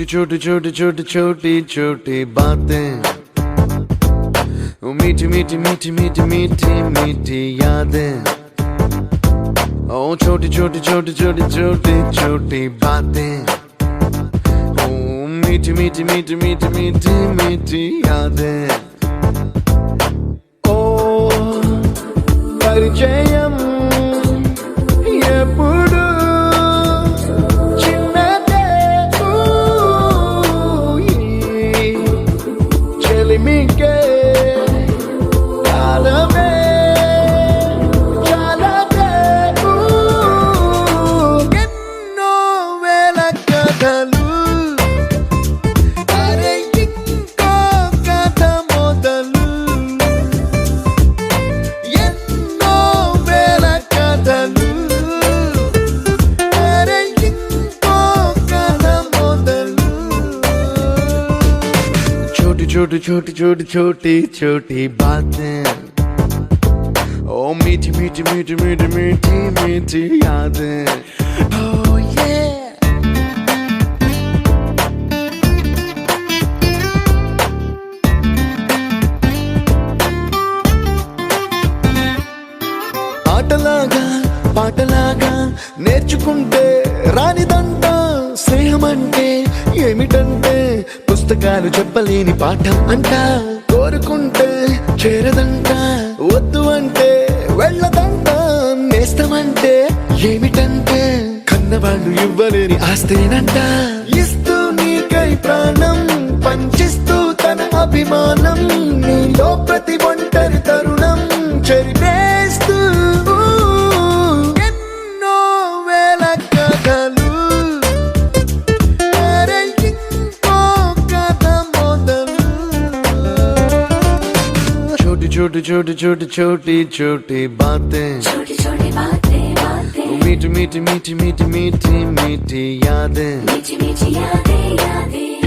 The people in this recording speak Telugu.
छोटी छोटी छोटी छोटी छोटी छोटी बातें, मीठी मीठी मीठी मीठी मीठी मीठी यादें। ओ छोटी छोटी छोटी छोटी छोटी छोटी बातें, ओ मीठी मीठी मीठी मीठी मीठी मीठी यादें। ओ परिचयम ఎప్పుడు చిన్నదే చెలిమికే కాలమే చాలదే ఎన్నో వేల కథలు అరే ఇంకో కథ మొదలు ఎన్నో వేల కథలు छोटी छोटी छोटी छोटी छोटी बातें, ओ मीठी मीठी मीठी मीठी मीठी मीठी यादें। Oh yeah, ఆటలాగా పాటలాగా నేర్చుకుంటే రానిదంట స్నేహం అంటే ఏమిటంటే పుస్తకాలు చెప్పలేని పాఠం అంట, కోరుకుంటే చేరదంట, వద్దు అంటే వెళ్ళదంట, నేస్తమంటే ఏమిటంటే కన్నవాళ్ళు ఇవ్వలేని ఆస్తేనంట, ఇస్తూ నీకై ప్రాణం పంచిస్తూ తన అభిమానం, నీలో ప్రతి ఒంటరి తరుణం చెరిపేస్తూ ఎన్నో వేల కథలు छोटी छोटी छोटी छोटी छोटी बातें, छोटी छोटी बातें बातें, मीठी मीठी मीठी मीठी मीठी मीठी यादें, मीठी मीठी यादें यादें।